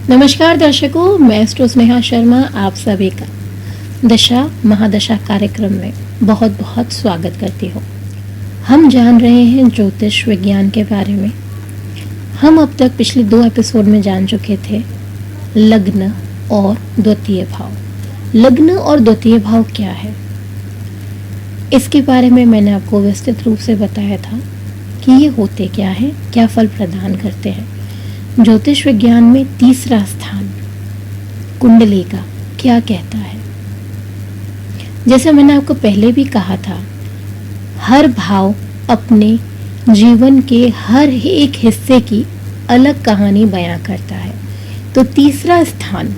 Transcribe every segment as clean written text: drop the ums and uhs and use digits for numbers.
नमस्कार दर्शकों, मैं एस्ट्रो स्नेहा शर्मा आप सभी का दशा महादशा कार्यक्रम में बहुत बहुत स्वागत करती हूँ। हम जान रहे हैं ज्योतिष विज्ञान के बारे में। हम अब तक पिछले 2 एपिसोड में जान चुके थे लग्न और द्वितीय भाव। लग्न और द्वितीय भाव क्या है, इसके बारे में मैंने आपको विस्तृत रूप से बताया था कि ये होते क्या है, क्या फल प्रदान करते हैं। ज्योतिष विज्ञान में तीसरा स्थान कुंडली का क्या कहता है। जैसे मैंने आपको पहले भी कहा था, हर भाव अपने जीवन के हर एक हिस्से की अलग कहानी बयां करता है। तो तीसरा स्थान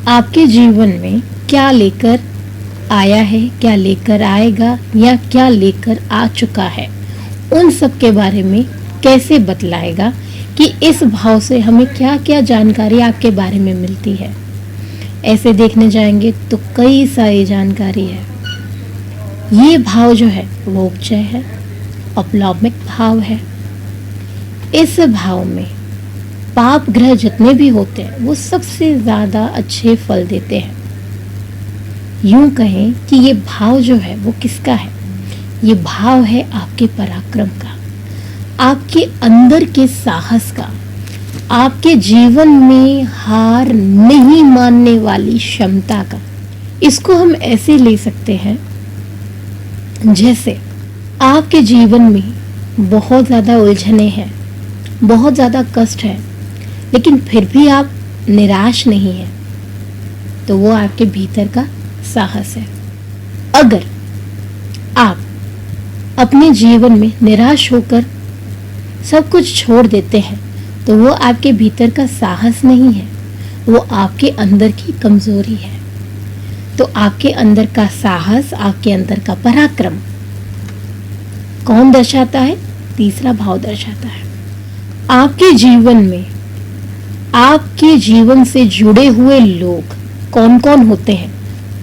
आपके जीवन में क्या लेकर आया है, क्या लेकर आएगा या क्या लेकर आ चुका है, उन सब के बारे में कैसे बतलाएगा कि इस भाव से हमें क्या क्या जानकारी आपके बारे में मिलती है। ऐसे देखने जाएंगे तो कई सारी जानकारी है। ये भाव जो है वो उपचय है, अपलौमिक भाव है। इस भाव में पाप ग्रह जितने भी होते हैं वो सबसे ज्यादा अच्छे फल देते हैं। यूं कहें कि ये भाव जो है वो किसका है, ये भाव है आपके पराक्रम का, आपके अंदर के साहस का, आपके जीवन में हार नहीं मानने वाली क्षमता का। इसको हम ऐसे ले सकते हैं जैसे आपके जीवन में बहुत ज़्यादा उलझने हैं, बहुत ज़्यादा कष्ट है, लेकिन फिर भी आप निराश नहीं हैं, तो वो आपके भीतर का साहस है। अगर आप अपने जीवन में निराश होकर सब कुछ छोड़ देते हैं तो वो आपके भीतर का साहस नहीं है, वो आपके अंदर की कमजोरी है। तो आपके अंदर का साहस, आपके अंदर का पराक्रम कौन दर्शाता है? तीसरा भाव दर्शाता है। आपके जीवन में आपके जीवन से जुड़े हुए लोग कौन कौन होते हैं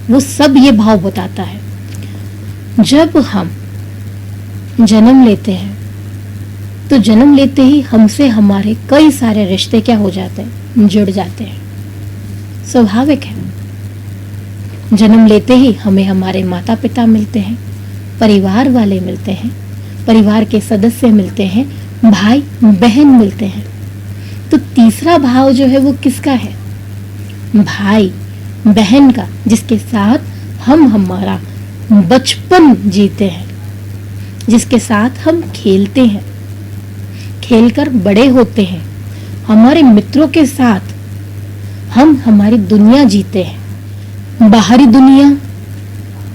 वो सब ये भाव बताता है। जब हम जन्म लेते हैं तो जन्म लेते ही हमसे हमारे कई सारे रिश्ते क्या हो जाते हैं, जुड़ जाते हैं। स्वाभाविक है, जन्म लेते ही हमें हमारे माता पिता मिलते हैं, परिवार वाले मिलते हैं, परिवार के सदस्य मिलते हैं, भाई बहन मिलते हैं। तो तीसरा भाव जो है वो किसका है? भाई बहन का, जिसके साथ हम हमारा बचपन जीते हैं, जिसके साथ हम खेलते हैं, खेलकर बड़े होते हैं। हमारे मित्रों के साथ हम हमारी दुनिया जीते हैं, बाहरी दुनिया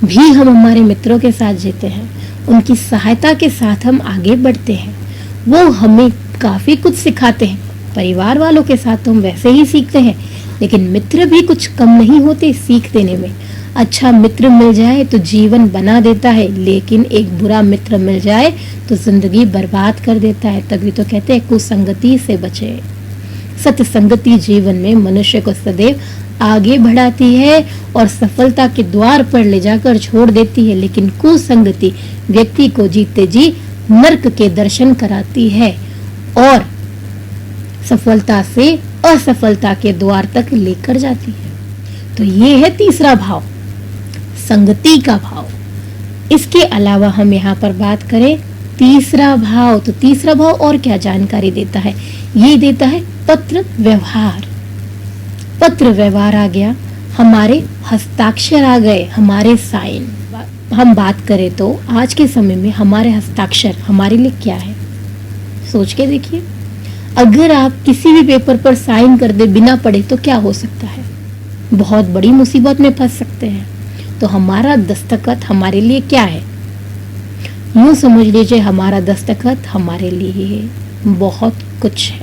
भी हम हमारे मित्रों के साथ जीते हैं। उनकी सहायता के साथ हम आगे बढ़ते हैं, वो हमें काफी कुछ सिखाते हैं। परिवार वालों के साथ तो हम वैसे ही सीखते हैं, लेकिन मित्र भी कुछ कम नहीं होते सीख देने में। अच्छा मित्र मिल जाए तो जीवन बना देता है, लेकिन एक बुरा मित्र मिल जाए तो जिंदगी बर्बाद कर देता है। तभी तो कहते हैं कुसंगति से बचे। सत्संगति जीवन में मनुष्य को सदैव आगे बढ़ाती है और सफलता के द्वार पर ले जाकर छोड़ देती है, लेकिन कुसंगति व्यक्ति को जीते जी नर्क के दर्शन कराती है और सफलता से असफलता के द्वार तक लेकर जाती है। तो ये है तीसरा भाव, संगति का भाव। इसके अलावा हम यहाँ पर बात करें तीसरा भाव, तो तीसरा भाव और क्या जानकारी देता है? ये देता है पत्र व्यवहार। पत्र व्यवहार आ गया, हमारे हस्ताक्षर आ गए, हमारे साइन। हम बात करें तो आज के समय में हमारे हस्ताक्षर हमारे लिए क्या है, सोच के देखिए। अगर आप किसी भी पेपर पर साइन कर दे बिना पढ़े तो क्या हो सकता है? बहुत बड़ी मुसीबत में फंस सकते हैं। तो हमारा दस्तखत हमारे लिए क्या है? यूं समझ लीजिए, हमारा दस्तखत हमारे लिए बहुत कुछ है।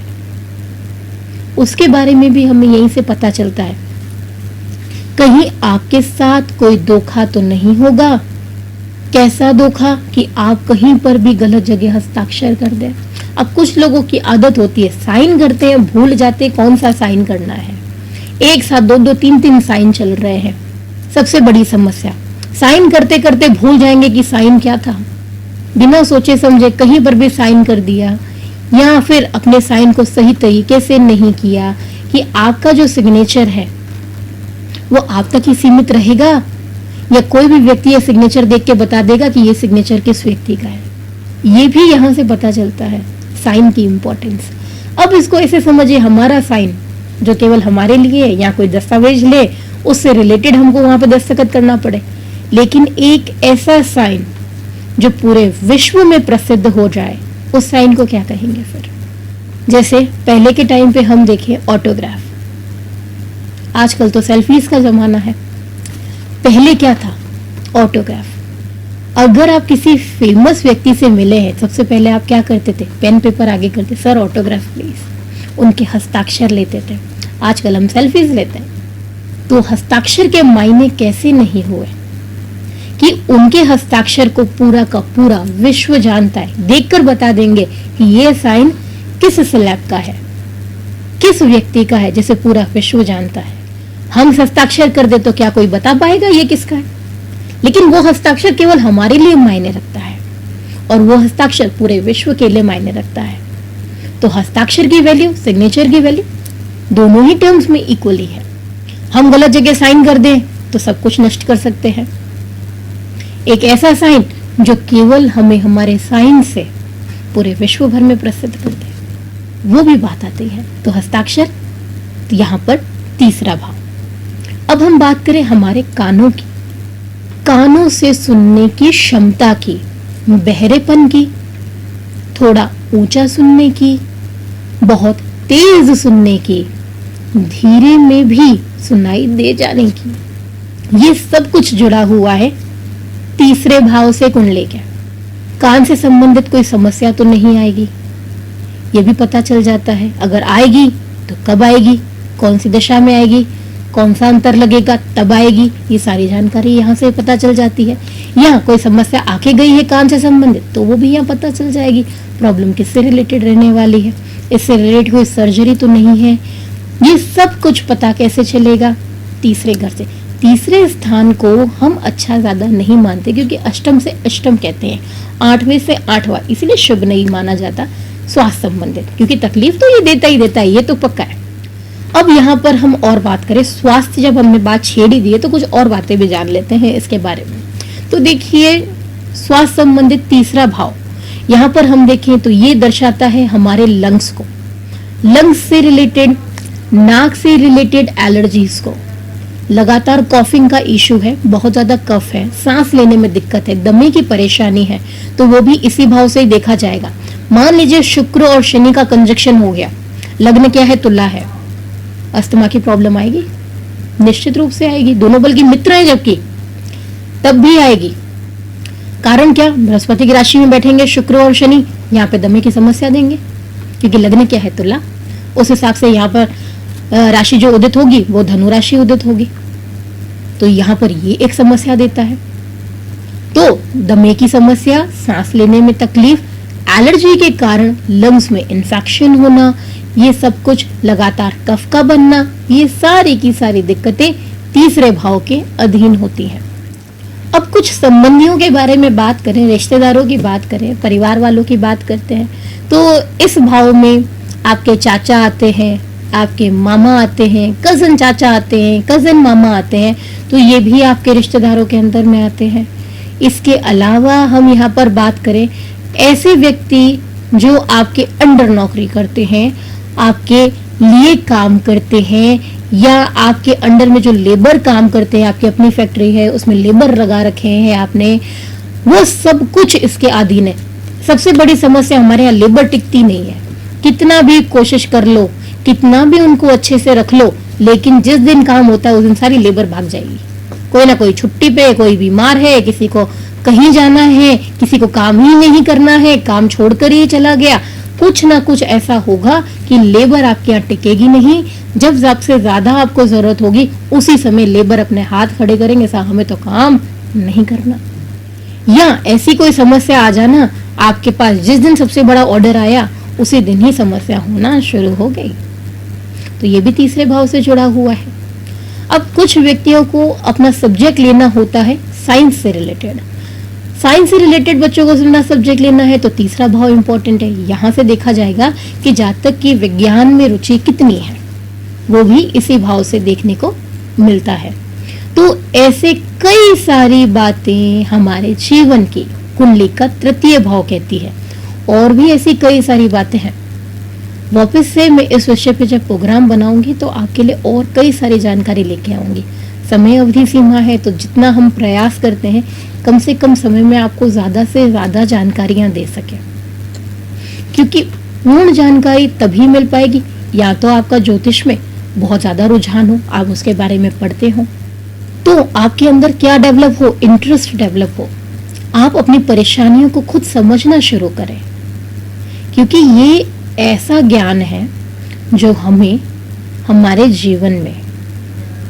उसके बारे में भी हमें यहीं से पता चलता है। कहीं आपके साथ कोई धोखा तो नहीं होगा। कैसा धोखा कि आप कहीं पर भी गलत जगह हस्ताक्षर कर दें। अब कुछ लोगों की आदत होती है, साइन करते हैं भूल जाते हैं कौन सा साइन करना है, एक साथ 2-2, 3-3 साइन चल रहे हैं। सबसे बड़ी समस्या, साइन करते करते भूल जाएंगे कि साइन क्या था। बिना सोचे समझे कहीं पर भी साइन कर दिया, या फिर अपने साइन को सही तरीके से नहीं किया, कि आपका जो सिग्नेचर है वो आप तक ही सीमित रहेगा या कोई भी व्यक्ति ये सिग्नेचर देख के बता देगा कि ये सिग्नेचर किस व्यक्ति का है। ये भी यहाँ से पता चलता है साइन की इंपॉर्टेंस। अब इसको ऐसे समझिए, हमारा साइन जो केवल हमारे लिए या कोई दस्तावेज ले उससे रिलेटेड हमको वहां पे दस्तखत करना पड़े, लेकिन एक ऐसा साइन जो पूरे विश्व में प्रसिद्ध हो जाए, उस साइन को क्या कहेंगे फिर? जैसे पहले के टाइम पे हम देखें ऑटोग्राफ, आजकल तो सेल्फीज का जमाना है, पहले क्या था? ऑटोग्राफ। अगर आप किसी फेमस व्यक्ति से मिले हैं, सबसे पहले आप क्या करते थे? पेन पेपर आगे करते, सर ऑटोग्राफ प्लीज, उनके हस्ताक्षर लेते थे। आजकल हम सेल्फीज लेते हैं। तो हस्ताक्षर के मायने कैसे नहीं हुए कि उनके हस्ताक्षर को पूरा का पूरा विश्व जानता है, देखकर बता देंगे कि ये साइन किस स्लैब का है, किस व्यक्ति का है, जिसे पूरा विश्व जानता है। हम हस्ताक्षर कर दे तो क्या कोई बता पाएगा ये किसका है? लेकिन वो हस्ताक्षर केवल हमारे लिए मायने रखता है और वो हस्ताक्षर पूरे विश्व के लिए मायने रखता है। तो हस्ताक्षर की वैल्यू, सिग्नेचर की वैल्यू दोनों ही टर्म्स में इक्वली है। हम गलत जगह साइन कर दें तो सब कुछ नष्ट कर सकते हैं। एक ऐसा साइन जो केवल हमें हमारे साइन से पूरे विश्व भर में प्रसिद्ध कर दे, वो भी बात आती है। तो हस्ताक्षर, तो यहां पर तीसरा भाव। अब हम बात करें हमारे कानों की, कानों से सुनने की क्षमता की, बहरेपन की, थोड़ा ऊंचा सुनने की, बहुत तेज सुनने की, धीरे में भी सुनाई दे जाने की, ये सब कुछ जुड़ा हुआ है तीसरे भाव से कुंडली के। कान से संबंधित कोई समस्या तो नहीं आएगी, ये भी पता चल जाता है। अगर आएगी तो कब आएगी, कौन सी दशा में आएगी, कौन सा अंतर लगेगा तब आएगी, ये सारी जानकारी यहाँ से पता चल जाती है। यहाँ कोई समस्या आके गई है कान से संबंधित तो वो भी यहाँ पता चल जाएगी। प्रॉब्लम किससे रिलेटेड रहने वाली है, इससे रिलेटेड कोई सर्जरी तो नहीं है, ये सब कुछ पता कैसे चलेगा? तीसरे घर से। तीसरे स्थान को हम अच्छा ज्यादा नहीं मानते क्योंकि अष्टम से अष्टम कहते हैं, आठवें से आठवां, इसीलिए शुभ नहीं माना जाता स्वास्थ्य संबंधित, क्योंकि तकलीफ तो ये देता ही देता है, ये तो पक्का है। अब यहाँ पर हम और बात करें स्वास्थ्य, जब हमने बात छेड़ ही दी है तो कुछ और बातें भी जान लेते हैं इसके बारे में। तो देखिए स्वास्थ्य संबंधित तीसरा भाव, यहाँ पर हम देखें तो ये दर्शाता है हमारे लंग्स को, लंग्स से रिलेटेड, नाक से रिलेटेड एलर्जीज को। लगातार कॉफिंग का इशू है, बहुत ज्यादा कफ है, सांस लेने में दिक्कत है, दमे की परेशानी है, तो वो भी इसी भाव से ही देखा जाएगा। मान लीजिए शुक्र और शनि का कंजक्शन हो गया, लग्न क्या है? तुला है, अस्थमा की प्रॉब्लम आएगी, निश्चित रूप से आएगी। दोनों बल्कि मित्र हैं जबकि, तब भी आएगी। कारण क्या? बृहस्पति की राशि में बैठेंगे शुक्र और शनि, यहाँ पे दमे की समस्या देंगे क्योंकि लग्न क्या है? तुला। उस हिसाब से यहाँ पर राशि जो उदित होगी वो धनु राशि उदित होगी, तो यहाँ पर ये एक समस्या देता है। तो दमे की समस्या, सांस लेने में तकलीफ, एलर्जी के कारण लंग्स में इंफेक्शन होना, ये सब कुछ, लगातार कफ का बनना, ये सारी की सारी दिक्कतें तीसरे भाव के अधीन होती हैं। अब कुछ संबंधियों के बारे में बात करें, रिश्तेदारों की बात करें, परिवार वालों की बात करते हैं, तो इस भाव में आपके चाचा आते हैं, आपके मामा आते हैं, कजन चाचा आते हैं, कजन मामा आते हैं, तो ये भी आपके रिश्तेदारों के अंदर में आते हैं। इसके अलावा हम यहाँ पर बात करें ऐसे व्यक्ति जो आपके अंडर नौकरी करते हैं, आपके लिए काम करते हैं, या आपके अंडर में जो लेबर काम करते हैं, आपकी अपनी फैक्ट्री है उसमें लेबर लगा रखे हैं आपने, वो सब कुछ इसके अधीन है। सबसे बड़ी समस्या हमारे यहाँ लेबर टिकती नहीं है, कितना भी कोशिश कर लो, कितना भी उनको अच्छे से रख लो, लेकिन जिस दिन काम होता है उस दिन सारी लेबर भाग जाएगी। कोई ना कोई छुट्टी पे, कोई बीमार है, किसी को कहीं जाना है, किसी को काम ही नहीं करना है, काम छोड़कर ही चला गया, कुछ ना कुछ ऐसा होगा कि लेबर आपके यहाँ टिकेगी नहीं। जब सबसे ज्यादा आपको जरूरत होगी उसी समय लेबर अपने हाथ खड़े करेंगे, साहब हमें तो काम नहीं करना। या ऐसी कोई समस्या आ जाना आपके पास, जिस दिन सबसे बड़ा ऑर्डर आया उसी दिन ही समस्या होना शुरू हो गई। तो ये भी तीसरे भाव से जुड़ा हुआ है। अब कुछ व्यक्तियों को अपना सब्जेक्ट लेना होता है साइंस से रिलेटेड, साइंस से रिलेटेड बच्चों को अपना सब्जेक्ट लेना है तो तीसरा भाव इंपॉर्टेंट है। यहाँ से देखा जाएगा कि जातक की विज्ञान में रुचि कितनी है, वो भी इसी भाव से देखने को मिलता है। तो ऐसे कई सारी बातें हमारे जीवन की कुंडली का तृतीय भाव कहती है, और भी ऐसी कई सारी बातें हैं। वापस से मैं इस विषय पे जब प्रोग्राम बनाऊंगी तो आपके लिए और कई सारी जानकारी लेके आऊंगी। समय अवधि सीमा है, तो जितना हम प्रयास करते हैं कम से कम समय में आपको ज्यादा से ज्यादा जानकारियां दे सके, क्योंकि पूर्ण जानकारी तभी मिल पाएगी या तो आपका ज्योतिष में बहुत ज्यादा रुझान हो, आप उसके बारे में पढ़ते हो, तो आपके अंदर क्या डेवलप हो, इंटरेस्ट डेवलप हो, आप अपनी परेशानियों को खुद समझना शुरू करें, क्योंकि ये ऐसा ज्ञान है जो हमें हमारे जीवन में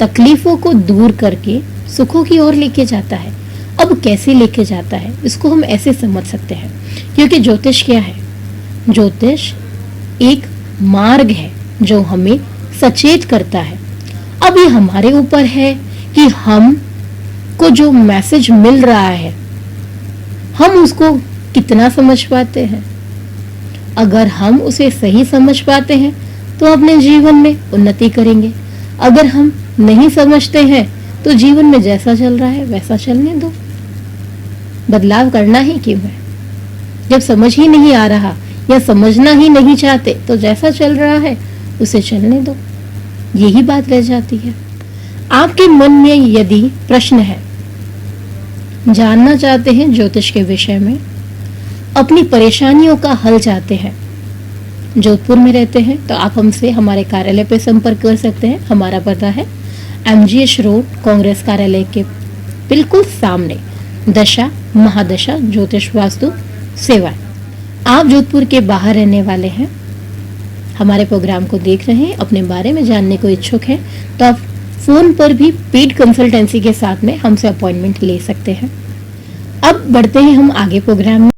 तकलीफों को दूर करके सुखों की ओर लेके जाता है। अब कैसे लेके जाता है इसको हम ऐसे समझ सकते हैं, क्योंकि ज्योतिष क्या है? ज्योतिष एक मार्ग है जो हमें सचेत करता है। अब ये हमारे ऊपर है कि हम को जो मैसेज मिल रहा है हम उसको कितना समझ पाते हैं। अगर हम उसे सही समझ पाते हैं तो अपने जीवन में उन्नति करेंगे। अगर हम नहीं समझते हैं तो जीवन में जैसा चल रहा है वैसा चलने दो। बदलाव करना ही क्यों है? जब समझ ही नहीं आ रहा या समझना ही नहीं चाहते तो जैसा चल रहा है उसे चलने दो, यही बात रह जाती है। आपके मन में यदि प्रश्न है, जानना चाहते हैं ज्योतिष के विषय में, अपनी परेशानियों का हल चाहते हैं, जोधपुर में रहते हैं तो आप हमसे हमारे कार्यालय पर संपर्क कर सकते हैं। हमारा पता है MGH रोड, कांग्रेस कार्यालय के बिल्कुल सामने, दशा महादशा ज्योतिष वास्तु सेवाएं। आप जोधपुर के बाहर रहने वाले हैं, हमारे प्रोग्राम को देख रहे हैं, अपने बारे में जानने को इच्छुक हैं, तो आप फोन पर भी पेड कंसल्टेंसी के साथ में हमसे अपॉइंटमेंट ले सकते हैं। अब बढ़ते हैं हम आगे प्रोग्राम में।